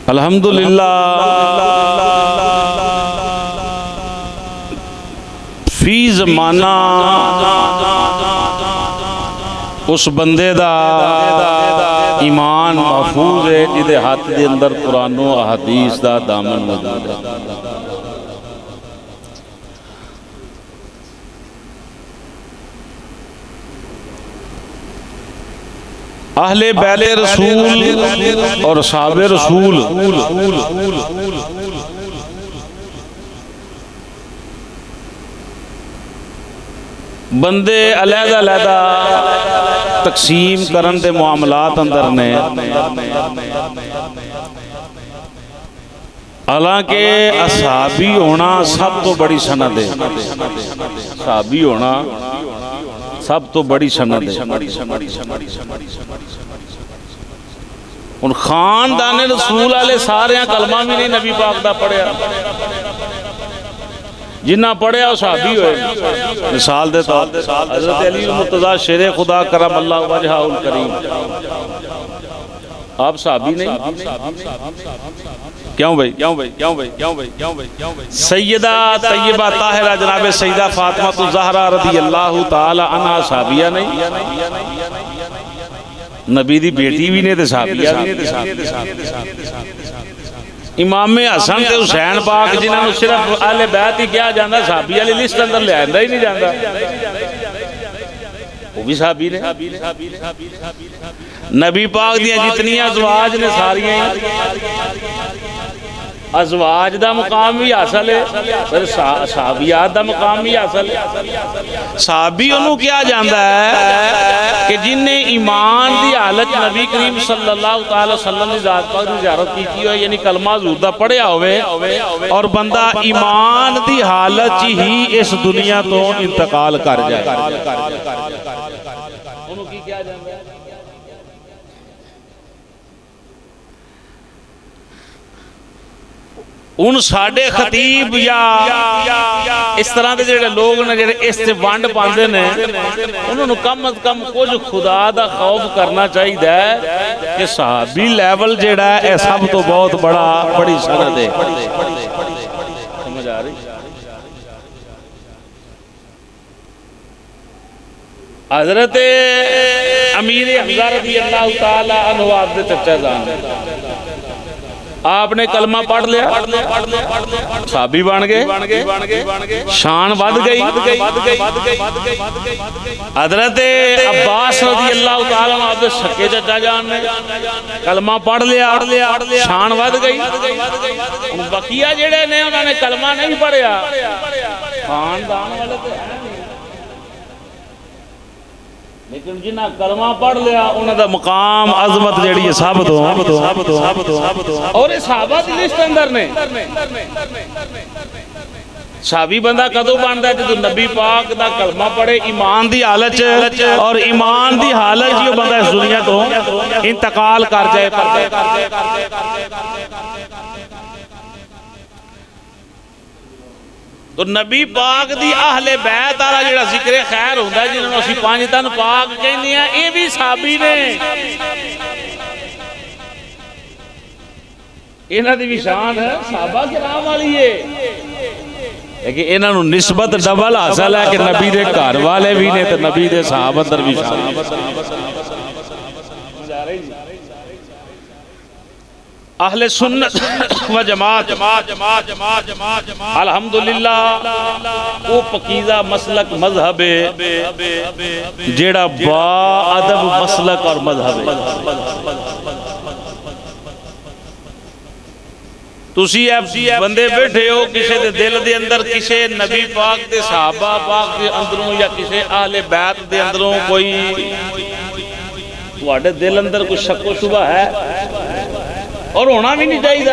अल्हम्दुलिल्लाह फी ज़माना उस बंदे दा ईमान महफूज है जिहदे हाथ दे अंदर कुरान व अहदीस दा दामन मौजूद है। अहले बैले रसूल और साहबे रसूल बंदे अलहदा अलहदा तकसीम करन दे मामलात अंदर ने, हालांकि असहाबी होना सब तो बड़ी सनद है। असहाबी होना सब तो बड़ी सनद है। हुण खानदान रसूल वाले सारे कलमा भी नहीं नबी पाक दा पढ़िया, जिन्ना पढ़िया वो सहाबी होए। मिसाल दे तौर पे हज़रत अली मुर्तज़ा शेरे खुदा करम अल्लाह वजहुल करीम, आप सहाबी नहीं? क्यों भाई? सैयदा तय्यबा ताहिरा जनाब सैयदा फातिमा ज़हरा रज़ी अल्लाह तआला अन्हा सहाबिया नहीं? नबी दी बेटी भी ने ते सहाबिया भी ने। इमामे हसन ते हुसैन पाक जिन्होंने सिर्फ अहले बैत ही कहा जाता, सहाबी वाली लिस्ट अंदर लिया ही नहीं जाता, वो भी सहाबी ने। नबी पाक दियां जितनियां अज़वाज ने सारियां अज़वाज दा मुकाम भी हासिल है, फिर सहाबियात दा मुकाम भी हासिल है। सहाबी उन्होंने कहा जाता है कि जिन्हें ईमान की हालत नबी करीम सल्लल्लाहु अलैहि वसल्लम की ज़ात पाक की ज़ियारत की हो, यानी कलमा हज़ूर दा पढ़िया होवे और बंदा ईमान की हालत ही इस दुनिया तो इंतकाल कर जाए, उन्होंने की कहा जाता है? उन साडे खतीब या इस तरह के जिहड़े लोग ने जिहड़े इस ते वंड पांदे ने, उन्होंने कम अज कम कुछ खुदा दा खौफ करना चाहिए कि सहाबी लैवल जिहड़ा है सब तो बहुत बड़ी सनद है। समझ आ रही? हजरत अमीर हमजा रज़ी अल्लाह तआला अन्हु आपदे चचा जान, आपने कलमा पढ़ लिया, सहाबी बन गए, शान बढ़ गई। हजरत अब्बास रज़ी अल्लाह तआला अन्हु आपदे सके चचा जान ने कलमा पढ़ लिया, शान बढ़ गई। बकिया जेड़े ने उन्होंने कलमा नहीं पढ़िया, खानदान वाले तो है, लेकिन जिन्हें कलमा पढ़ लिया उन्होंने मुकाम अजमत जी सब तो और सहाबा की लिस्ट अंदर ने। सहाबी बंदा कदों बनता है जो नबी पाक दा कलमा पढ़े ईमान की हालत और ईमान की हालत जो बंदा इस दुनिया तो इंतकाल कर जाए। तो नबी पाक दी अहले बैत वाला जिहड़ा जिक्र खैर होंदा है, जिन्होंने असीं पंज तन पाक कहने हैं, ये भी सहाबी ने। इन्हां दी भी शान है सहाबा किराम वाली है, लेकिन इन्हां नूं निस्बत डबल हासिल है कि नबी दे घर वाले भी ने ते नबी दे सहाबा अंदर भी शान। अहले सुन्नत व जमात अल्हम्दुलिल्लाह वो पकीज़ा मसलक मजहब है जेड़ा बाअदब मसलक और मजहब है। तुसी बंदे बैठे हो किसी दे दिल दे अंदर किसी नबी पाक दे सहाबा पाक दे अंदरों या किसी अहले बैत दे अंदरों कोई तुहाडे दिल अंदर कोई शक व शुबा है और होना भी नहीं चाहिए।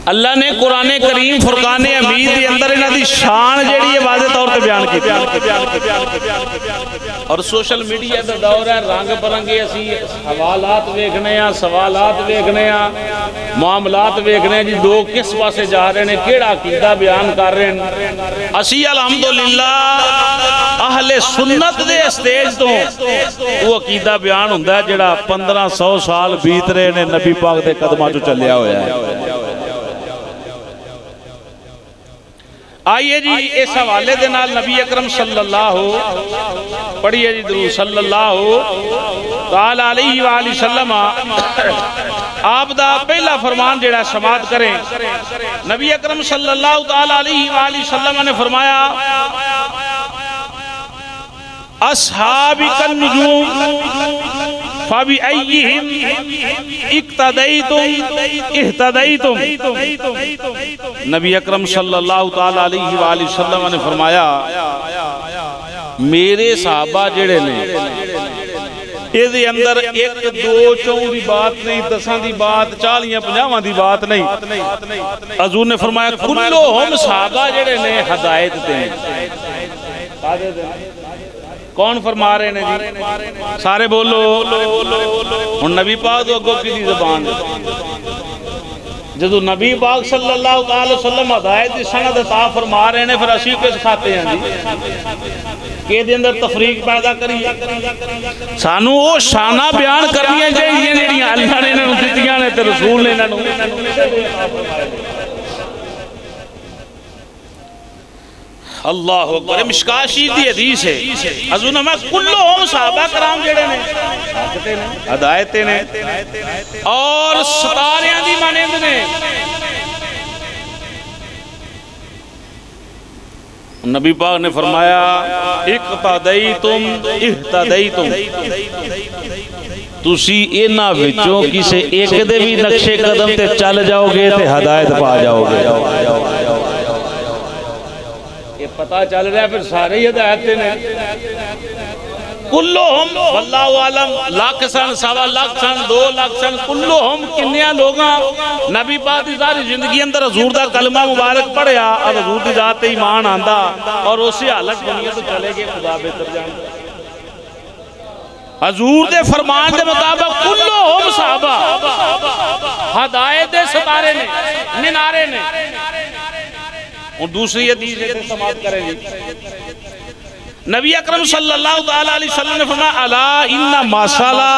अल्लाह ने कुरान करीम फुरकान हमीद के अंदर इन्हां दी शान जिहड़ी है वाज़े तौर पर बयान की। और सोशल मीडिया का दौर है, रंग बिरंगे असी हवालात वेखने, सवालात वेखने, मामलात वेखने जी, लोग किस पासे जा रहे हैं, केड़ा अकीदा बयान कर रहे हैं। असी अलहमदुलिल्लाह अहले सुन्नत दे स्टेज तो वो अकीदा बयान हुंदा है जिहड़ा 1500 साल बीत रहे ने नबी पाक दे कदमां चों चलिया होया है। आइए जी इस हवाले दे नाल नबी अकरम सल्लल्लाहु, पढ़िए जी दुरूद सल्लल्लाहु ताला अलैहि वसल्लम, आप दा पहला फरमान जेड़ा समात करें। नबी अकरम सल्लल्लाहु ताला अलैहि वसल्लम ने फरमाया, अस्हाबिकन नुजूम फबिअय्यिहिम इक्तदैतुम इह्तदैतुम। नबी अकरम सल्लल्लाहु ताला अलैहि वसल्लम ने फरमाया, मेरे सहाबा जेड़े ने इहदे अंदर एक दो चौं दी बात नहीं, 10 दी बात, 40 50 दी बात नहीं। हजूर ने फरमाया कुल्लुहुम सहाबा जेड़े ने हिदायत ते ने। कौन फरमा रहे ने जी? सारे बोलो। हुण नबी पाक तो अगों की ज़बान जो नबी पाक सल्लल्लाहु अलैहि वसल्लम हिदायत दी सनद अता फरमा रहे ने, फिर असी किस खाते हैं जी कि दे अंदर तफरीक पैदा करिए? सानू वो शाना बयान करनियां चाहिए जिहड़ियां अल्लाह ने इन्हां नूं दित्तियां ने ते रसूल ने इन्हां नूं। अल्लाह अकबर। मिशकात शरीफ दी हदीस है, हजूर ने फरमाया कुल्लुहुम सहाबा कराम जेड़े ने हिदायत ने और सितारियां दी मानंद ने। नबी पाक ने फरमाया इक्तदैतुम इह्तदैतुम, तुसी इन्हां विचों किसे एक दे भी नक्शे कदम ते चल जाओगे ते हिदायत पा जाओगे। ये पता चल रहा है फिर सारे ही हिदायत ने। कुल्लुहुम वल्लाहु आलम, लाख सन, सवा लाख सन, 2 लाख सन, कुल्लुहुम किन्ने लोग नबी पाक दी सारी जिंदगी अंदर हजूर दा कलमा मुबारक पढ़िया और हजूर दी जात ते ईमान आंदा और उसी हालत दुनिया तो चले गए। खुदा बेहतर जानदा। हजूर दे फरमान दे मुताबिक कुल्लुहुम सहाबा हिदायत दे सितारे ने, मीनारे ने। और दूसरी हदीस समाप्त करेंगे। नबी अकरम सल्लल्लाहु अलैहि वसल्लम ने फरमाया अला इन्ना मासाला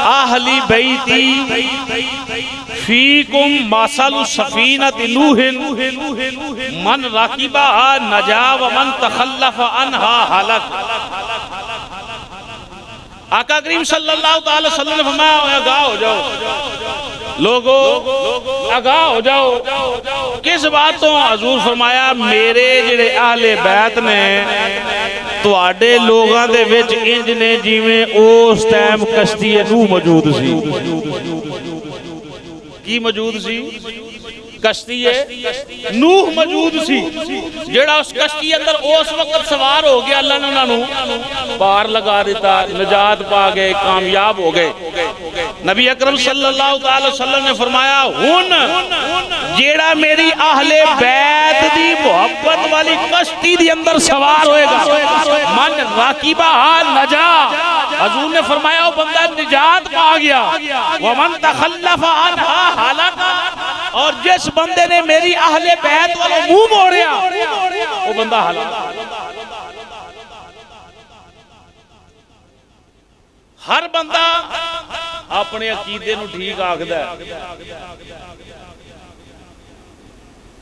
अहली बैती फीकुम मासालु सफीनति नूहिन मन राकिबा नजा व मन तखल्लफ अनहा हलक। आका करीम सल्लल्लाहु अलैहि वसल्लम ने फरमाया आगाह हो जाओ लोगो, आगाह हो जाओ। किस बात तो? हजूर फरमाया मेरे जेड़े अहले बैत ने तुहाडे लोगां दे विच इंज ने जिवें उस टाइम कश्ती नूह मौजूद सी। की मौजूद सी? कश्ती नूह मौजूद सी, जेड़ा उस कश्ती अंदर उस वक्त सवार हो गया, अल्लाह ने उन्होंने पार लगा दिता, निजात पा गए, कामयाब हो गए। नबी अकरम सल्लल्लाहु अलैहि वसल्लम ने फरमाया हुन जेड़ा मेरी अहले बैत दी मोहब्बत वाली कश्ती दी अंदर सवार होएगा, मन राकिबा नजा, हजूर ने फरमाया वो बंदा निजात पा गया। व मन तखल्लफ अनहा हलका, और जिस बंदे ने मेरी अहले बैत वालों मुंह मोड़िया वो बंदा हलाक। हर बंदा अपने अकीदे नूं ठीक आखदा है।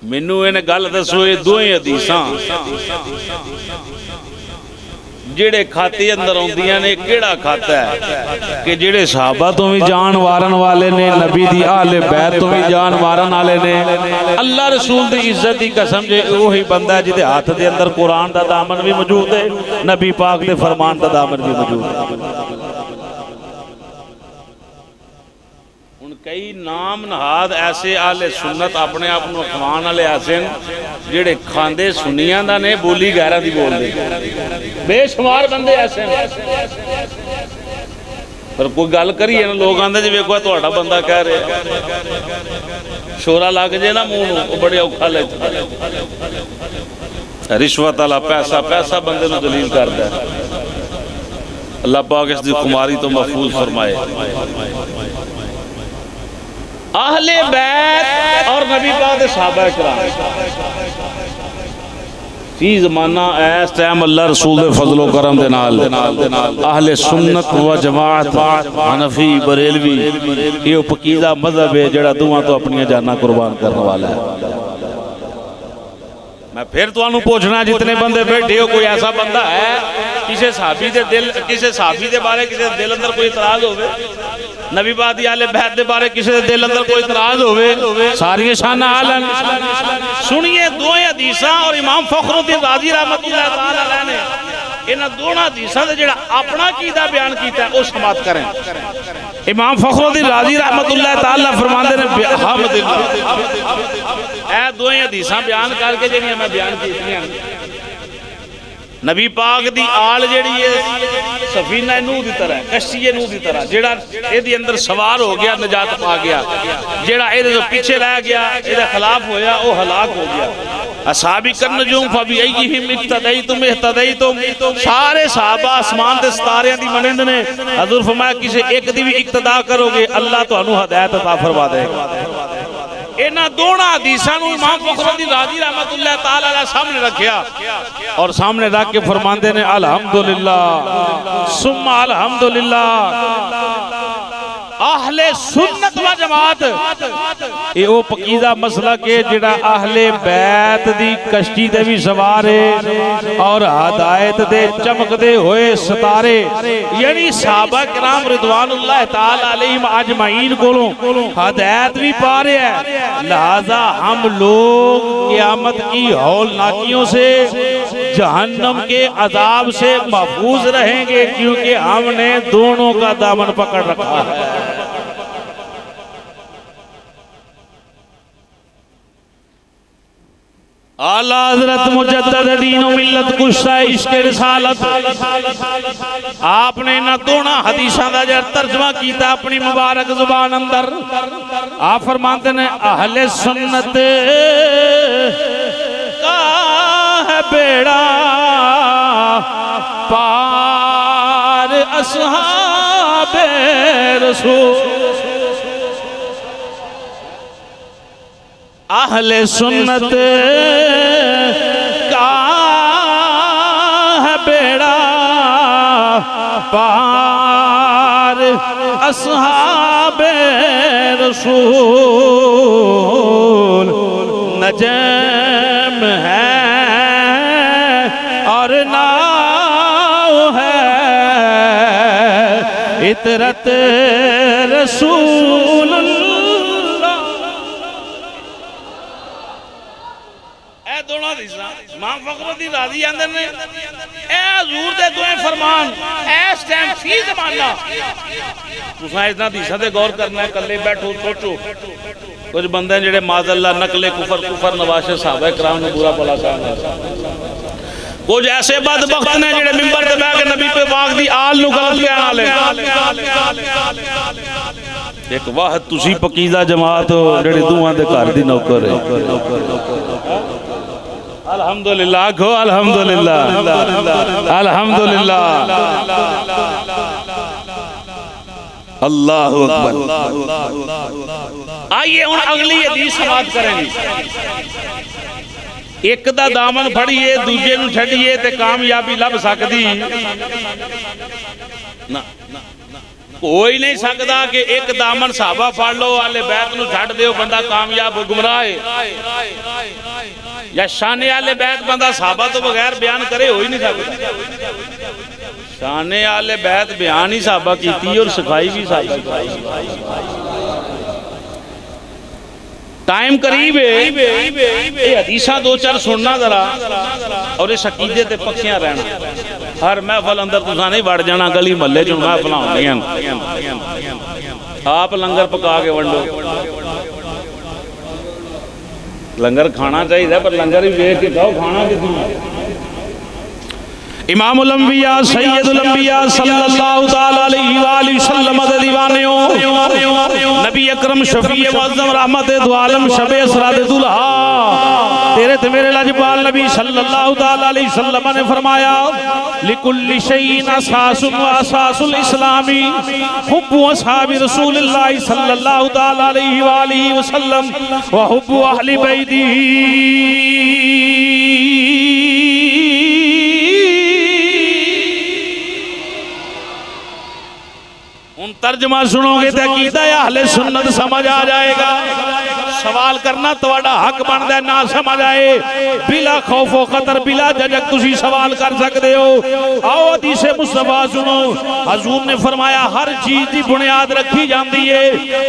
मैनू इन्हें गल दसो, ये दोवें हदीसां जेड़े खाते अंदर आउंदियां ने केड़ा खाता है कि जेड़े सहाबा तो भी जान वारन वाले ने, नबी दी अहले बैत तो भी जान वारन वाले ने, अल्लाह रसूल दी इज्जत दी कसम जे वही बंदा है जिहदे हाथ दे अंदर कुरान दा दामन भी मौजूद है, नबी पाक दे फरमान दा दामन भी मौजूद है। कई नाम नहाद ऐसे आले सुन्नत अपने आप को खवान वाले ऐसे जेड़े खांदे सुनिया दा ने, बोली गैरा दी बोलदे, बेशुमार बंदे ऐसे ने। पर कोई गल करिए ना, लोग आंदे जी वेखो तुहाडा बंदा कह रहा, शोरा लग जे ना मूंह नूं, बड़े औखा लगदा। रिश्वत वाला पैसा, पैसा बंदे नूं दलील करदा है। अल्लाह पाक इसकी खुमारी तो महफूज फरमाए। अहले बैत और नबी पाक दे सहाबा किराम फी ज़माना ऐस टाइम अल्लाह रसूल दे फजलो करम दे नाल अहले सुन्नत व जमात हनफी बरेलवी ये पकीदा मजहब है जेड़ा दुआ तो अपनी जाना कुर्बान करने वाला है। मैं फिर तुहानू पूछना जितने बंदे बैठे हो कोई ऐसा बंदा है किसी सहाबी दे दिल किसी सहाबी दे बारे किसी दिल अंदर कोई इतराज होवे, नबी पाक दी आले बैत दे बारे किसी दे दिल अंदर कोई इतराज होवे, सारी शाना आलन सुनिए दो हदीसां और इमाम फखरुद्दीन राजी रहमतुल्लाह तआला अलैह ने इन्हां दोनों हदीसां दे जेड़ा अपना कीदा बयान कीता है उस समात करें। इमाम फखरुद्दीन राजी रहमतुल्लाह तआला फरमांदे ने बेहमदिल्लाह ए दो हदीसां बयान करके जेड़ियां मैं बयान कीतियां नबी पाक दी आल जेड़ी है सफीना नूह दी तरह कश्ती नूह दी तरह जेड़ा इहदे अंदर सवार हो गया नजात पा गया, जेड़ा इहदे तो पीछे रह गया इहदे खिलाफ होया वो हलाक हो गया। असाबिकन नजूम फबिअय्यिहिम इक्तदैतुम इहतदैतुम सारे सहाबा आसमान दे सितारियां दी मनिंद ने। हजूर फरमाया किसी एक दी भी इक्तदा करोगे अल्लाह तुहानू हिदायत अता फरमा देगा। इन्हां दोनों हदीसां नूं इमाम फखरुद्दीन राजी रहमतुल्लाह तआला अलैह सामने रखिया और सामने रख के फरमांदे ने अल्हम्दुलिल्लाह सुम्मा अल्हम्दुलिल्लाह अहले सुन्नत व जमात ये वो पकीदा मसला के जेड़ा अहले बैत दी कश्ती दे भी सवार है और हिदायत दे चमकदे होए सितारे यानी सहाबा किराम रिदवानुल्लाह तआला अलैहिम अजमईन कोलों हिदायत भी पा रहे हैं। लिहाजा हम लोग क़यामत की हौलनाकियों से जहन्नम के अजाब से महफूज रहेंगे क्योंकि हमने दोनों का दामन पकड़ रखा है। आला हज़रत मुजद्दिद दीन व मिल्लत कुश्ता इश्क़ रिसालत आपने ना दोनों हदीसां दा जड़ तर्जमा कीता अपनी मुबारक जुबान अंदर आप फरमाते ने अहले सुन्नत का है बेड़ा पार असहाबे रसूल अहले सुन्नत का है बेड़ा पार असहाबे रसूल नजम है और नाव है इतरत रसूल इमाम फखरुद्दीन राजी आंदे ने ए हुजूर दे दोए फरमान इस टाइम फी ज़माना तुसां इतना हदीसां ते गौर करना है। कल्ले बैठो सोचो कुछ बंदे जेड़े माज़अल्लाह नकले कुफर नवाशे सहाबा किराम ने बुरा भला कहना, कुछ ऐसे बदबख्त ने जेड़े मिंबर ते बैठ के नबी पे पाक दी आल नूं गलत कहण वाले। एक वाह तुसी पकीदा जमात हो जेड़े दुआं दे घर दी नौकर है। अल्हम्दुलिल्लाह को अल्हम्दुलिल्लाह अल्हम्दुलिल्लाह अल्लाहु अकबर। आइए हुण अगली हदीस समाप्त करेंगे। एक दा दामन फड़िए दूजे नूं छड्डिए ते कामयाबी लभ सकदी ना कोई नहीं सकता कि एक दामन सहाबा फड़ लो आले बैत नूं छड्ड दिओ बंदा कामयाब गुमराह है या शाने आले बैत बंदा सहाबा तो बगैर बयान करे हो ही नहीं सकता। शाने आले बैत बयान ही सहाबा कीती और सिखाई भी सहाबा। टाइम करीब है हदीसा दो चार सुनना जरा और इस अकीदे ते पक्कियां रहना। हर महफल अंदर तुसा नहीं वड़ जाना गली महल्ले च महफल होंदियां आप लंगर पका के वंडो। लंगर खाना चाहिए पर लंगर ही वेख के खाओ खाना कितनी। इमामुल अंबिया सैयदुल अंबिया सल्लल्लाहु तआला अलैहि वसल्लम दे दीवानेओ नबी अकरम शफीए मुअज्जम रहमत दो आलम शबे इसरा दे दुल्हा ते तेरे ते मेरे लाजपाल नबी सल्लल्लाहु ताला अलैहि वसल्लम ने फरमाया लिकुल्लि शैइन असासुन व असासुल इस्लामी हुब्बु असहाबि रसूलिल्लाह सल्लल्लाहु ताला अलैहि व आलिहि वसल्लम व हुब्बु अहली बैती। उन तर्जमा सुनोगे तो अकीदा अहले सुन्नत समझ आ जाएगा। सवाल करना तुहाडा हक बनदा है, ना समझ आए बिला खौफो खतर बिला झिझक तुसी सवाल कर सकते हो। आओ हदीस मुस्तफा सुनो। हजूर ने फरमाया हर चीज की बुनियाद रखी जाती है,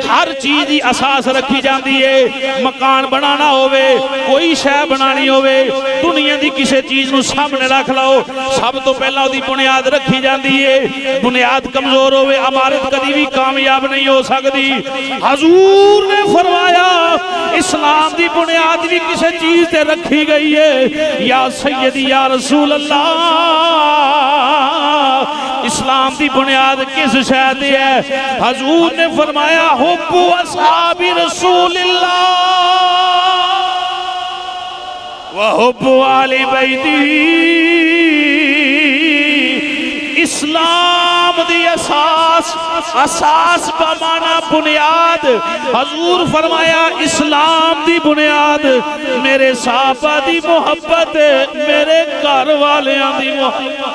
हर चीज की असास रखी जाती है। मकान बनाना होवे, कोई शै बनानी होवे, दुनिया की किसी चीज को सामने रख लो, सब तो पहला उसकी बुनियाद रखी जाती है। बुनियाद कमजोर होवे इमारत कभी भी कामयाब नहीं हो सकती। हजूर ने फरमाया इस्लाम की बुनियाद भी किसी चीज से रखी गई है। या सैयदी या रसूल अल्लाह, इस्लाम की बुनियाद किस शय से है? हजूर ने फरमाया हुब्बु असहाबी रसूलिल्लाह व हुब्बु आली बैती। इस्लाम दी असास बमाना बुनियाद। हजूर फरमाया इस्लाम दी बुनियाद मेरे साहबा दी मोहब्बत, मेरे घर वालियां दी मोहब्बत।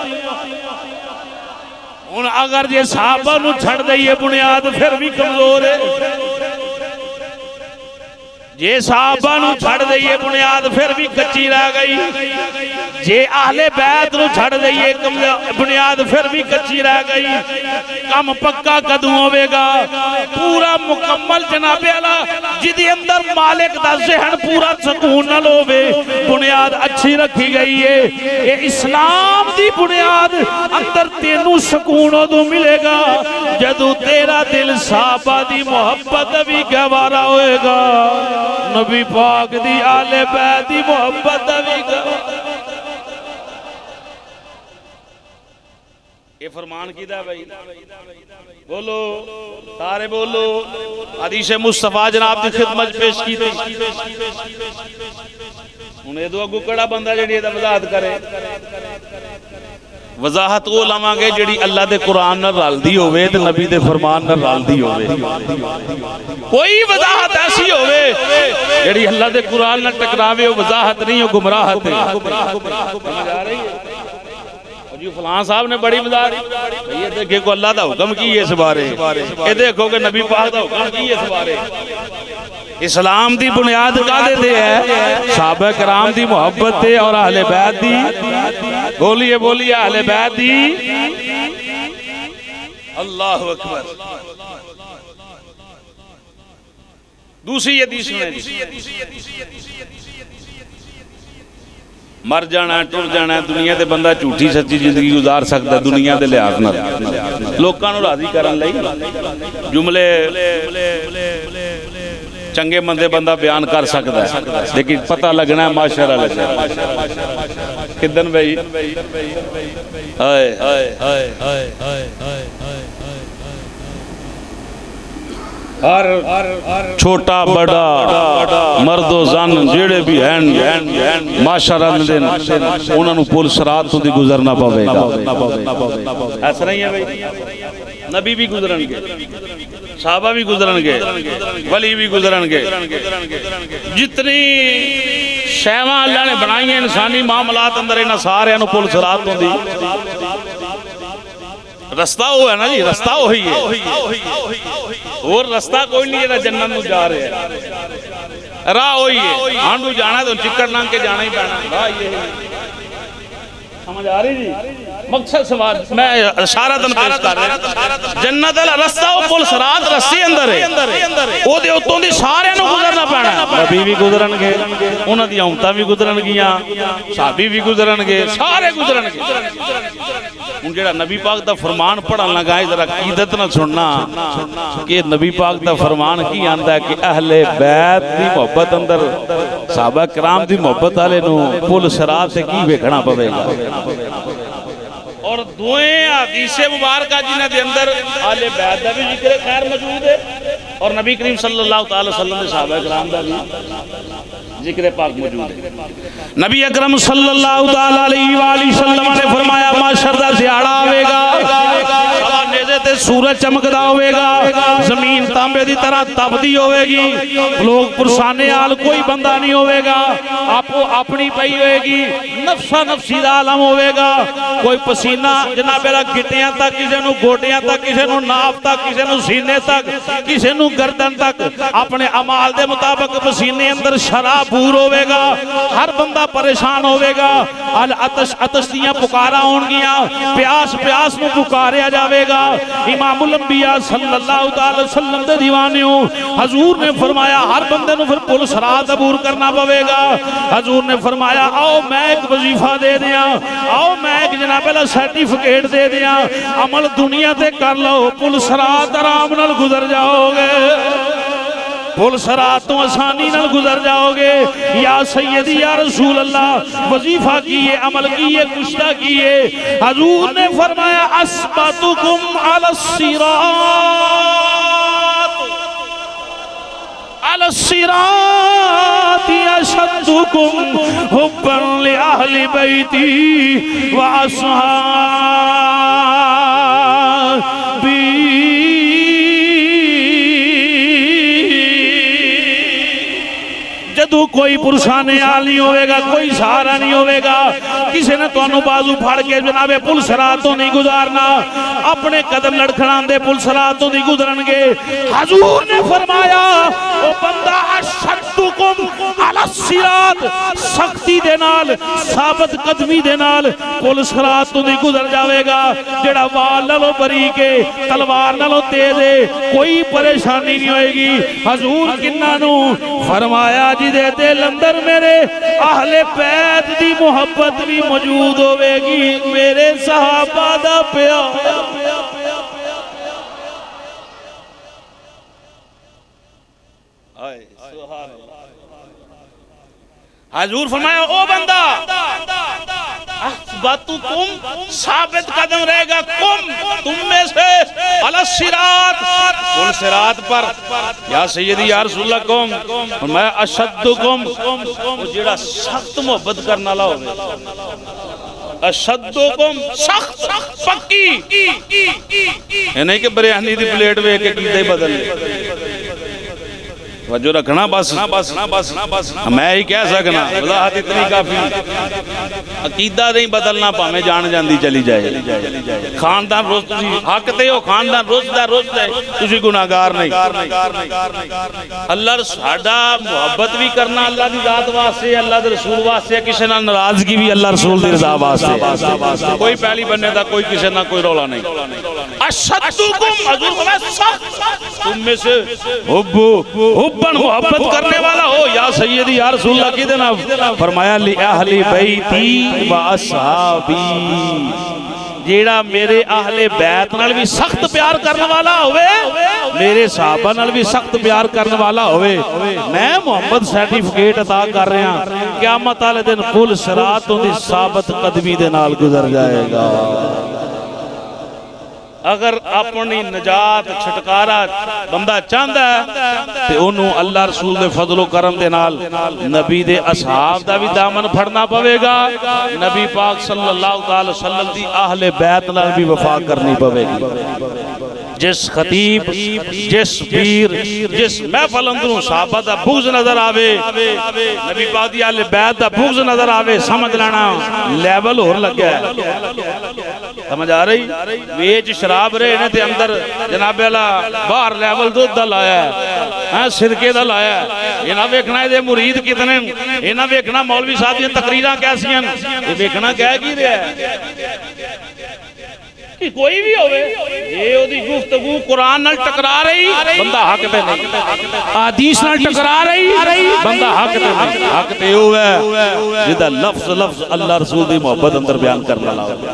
हुण अगर जे साहबा नूं छड़ दईए बुनियाद फिर भी कमजोर है। जे साहबा नूं छड़ दईए बुनियाद फिर भी कच्ची रह गई। जे आहले बैत नूं छड़ दईए बुनियाद फिर भी कच्ची रह गई। कम पक्का कदों होवेगा? पूरा मुकम्मल जनाबे आला जिहदे अंदर मालिक दा ज़हन पूरा सुकून नाल होवे, बुनियाद अच्छी रखी गई है। ये इस्लाम दी बुनियाद अंदर तेनू सुकून उदों मिलेगा जदों तेरा दिल साहबा दी मोहब्बत भी गवारा होएगा, नबी पाक दी आले बैत दी मोहब्बत भी। ये फरमान कीदा भाई? बोलो सारे बोलो। हदीस मुस्तफा जनाब की खिदमत पेश की थी। हुण इदों अगों केड़ा बंदा जिहड़ी इहदा वजाहत करे? वजाहत वो लवांगे जिहड़ी अल्लाह दे कुरान नाल रलदी होवे ते नबी दे फरमान नाल रलदी होवे। कोई वजाहत ऐसी होवे जिहड़ी अल्लाह दे कुरान नाल टकरावे, वो वजाहत नहीं, वो गुमराहत है। समझ आ रही है जी? फलां साहब ने बड़ी वजाहत, ये देखो को अल्लाह दा हुक्म की इस बारे, ये देखो कि नबी पाक दा हुक्म की इस बारे। इस्लाम दी बुनियाद कादे ते है? साहबा कराम दी मोहब्बत ते और अहले बैत दी। बोलिए बोलिए अहले बैत दी। अल्लाहु अकबर। दूसरी हदीस सुने जी। मर जाना टुर जाना दुनिया ते बंदा झूठी सच्ची जिंदगी गुजार सकता दुनिया के लिहाज नाल, लोकां नूं राजी करन लई जुमले चंगे मंदे बंदा बयान कर सकता है, लेकिन पता लगना है माशरा किदन भाई। हर छोटा बड़ा मर्दो जन जेड़े भी हैं माशाअल्लाह दिन उन्होंने पुल सरात तो दी गुजरना पवेगा। ऐसा नहीं है भाई? नबी भी गुजरनगे, साहबा भी गुजरनगे, वली भी गुजरनगे। जितनी शैवां अल्लाह ने बनाई इंसानी मामलात अंदर इन्हां सारियां नूं पुल सरात तो दी रस्ता वो है ना जी, रस्ता वही है और रस्ता कोई नहीं है जन्नत में जा रहे हैं। राह वही है, आंडू जाना तो चिक्कड़ लंघ के जाना ही पैना। राह ये समझ आ रही जी? मकसद सवाल मैं सारा दिन पेश कर रहा। जन्नत वाला रस्ता वो पुल सरात रस्ते अंदर है, ओदे उत्तों दी सारियां नूं गुजरना पैना। नबी भी गुजरनगे, उन्हां दी उम्मतां भी गुजरनगियां, साहबी भी गुजरनगे, सारे गुजरनगे। हुण जेड़ा नबी पाक दा फरमान पढ़न लगा जरा अकीदत नाल सुनना कि नबी पाक दा फरमान की आंदा है कि अहले बैत दी मोहब्बत अंदर साहबा कराम दी मोहब्बत वाले नूं पुल सरात से की वेखना पवेगा। और दुए हदीसे मुबारक जिन्हां दे अंदर आले बैत दा भी जिक्र खैर मौजूद है और नबी करीम सल्लल्लाहु अलैहि वसल्लम दे साहबा कराम दा भी। जिक्र पाक मौजूद है। नबी अकरम सल्लल्लाहु तआला अलैहि वसल्लम ने फरमाया माशर दा दिहाड़ा आवेगा, नेज़े ते सूरज चमकदा होवेगा, जमीन तांबे दी तरह तपदी होवेगी, लोग पुरसाने आल कोई बंदा नहीं होवेगा, आपो अपनी पई होएगी, नफसा नफसी दा आलम होवेगा, कोई पसीना जनाबेला गिट्टियां तक, किसी नूं गोटियां तक, किसी नूं नाफ तक, किसी नूं सीने तक, किसी नूं गर्दन तक, अपने अमाल दे मुताबिक पसीने अंदर शराब बूर होवेगा, हर बंदा परेशान होवेगा, अल अतश अतश दियां पुकारा होणगियां, प्यास प्यास नूं पुकारिया जावेगा। इमामुल अंबिया सल्लल्लाहु अलैहि वसल्लम दे दीवानियों, हजूर ने फरमाया हर बंदे नूं फिर पुल सरात अबूर करना पवेगा। हजूर ने फरमाया आओ मैं एक वजीफा दे दिया, आओ मैं एक जनाबेला सर्टिफिकेट दे दिया, अमल दुनिया ते कर लो, पुल सरात आराम नाल गुजर जाओगे, पुल सरात तो आसानी नाल गुजर जाओगे। या सैयदी या रसूल अल्लाह, वजीफा किए, अमल किए, कुश्ता किए। हजूर ने फरमाया अस्बतुकुम अलस्सिरात अशद्दुकुम हुब्बन लि अहलि बैती व अस्हाबी। जदू कोई पुरसाने आल नहीं होगा, कोई सहारा नहीं होगा, किसी ने तुहानू बाजू फड़ के जनाबे पुल सरात तो नहीं गुजारना, अपने कदम लड़खड़ांदे पुल सरात तो नहीं गुजरनगे। हजूर ने फरमाया ओ बंदा अशद्दुकुम अलस्सिरात, सख्ती दे नाल, साबत कदमी दे नाल पुल सरात तो नहीं गुजर जाएगा। जेड़ा वाल नालों बरीक है, तलवार नालों तेज है, कोई परेशानी नहीं होएगी। हजूर किन्ना नू फरमाया जिदे दिल अंदर मेरे अहले बैत दी मोहब्बत भी मौजूद होवेगी, मेरे सहाबा दा प्यार। हजूर फरमाया ओ बंदा अस्बतुकुम, साबित कदम रहेगा, कुम तुम में से, अलस्सिरात पुल सिरात पर। या सैयदी या रसूलल्लाह कुम, मैं अशद्दुकुम, वो जेड़ा सख्त मोहब्बत करने वाला होवे, अशद्दुकुम सख्त पक्की, ये नहीं कि बिरयानी दी प्लेट वेख के कीते बदल ले, वजो रखना बस मैं ही कह सकना, वजाहत इतनी काफी। अकीदा नहीं बदलना, भावें जान जाती चली जाए। खानदान रोज हक ते हो, खानदान रोज तुसी गुनाहगार नहीं। अल्लाह साडा मुहब्बत भी करना अल्लाह दी जात वास्ते, अल्लाह दे रसूल वास्ते, किसी नाल नाराजगी भी अल्लाह रसूल दी रज़ा वास्ते, कोई पहली बनने दा कोई किसी ना कोई रौला नहीं। अशद्दुकुम, हजूर फरमाया सख्त तुम में से, हुब्बन मोहब्बत करने वाला हो। या सैयदी या रसूलल्लाह की देना फरमाया लि अहली बैती व अस्हाबी, जेड़ा मेरे अहले बैत नाल भी सख्त प्यार करने वाला होवे, मेरे सहाबा नाल भी सख्त प्यार करने वाला होवे, मैं मोहम्मद सर्टिफिकेट अता कर रहा, क़यामत वाले दिन पुल सिरात दी साबित कदमी दे नाल गुजर जाएगा। अगर अपनी नजात छुटकारा बंदा चाहता है तो उन्होंने अल्लाह रसूल दे फजलो करम दे नाल नबी दे असहाब दा भी दामन फड़ना पवेगा, नबी पाक सल्लल्लाहु अलैहि वसल्लम दी अहले बैत नाल भी वफा करनी पवेगी। जिस खतीब, जिस पीर, जिस महफल अंदरों सहाबा दा बुग़्ज़ नजर आवे, नबी पाक दी अहले बैत दा बुग़्ज़ नजर आवे, समझ लेना लेवल होर लग्या है। समझ आ रही? वेच शराब रहे ने ते अंदर जनाबे वाला बाहर लेवल दुध दा लाया है, सिरके दा लाया है। इन्हां वेखना इहदे मुरीद कितने, इन्हां वेखना मौलवी साहब दी तकरीरां कैसियां, ये वेखना कह की रहा है कि कोई भी होवे जे ओदी गुफ्तगू कुरान नाल टकरा रही, बंदा हक ते नहीं, हदीस नाल टकरा रही, बंदा हक ते नहीं। हक ते होवे जिहदा लफ्ज़ अल्लाह रसूल दी मोहब्बत अंदर बयान करने वाला होवे।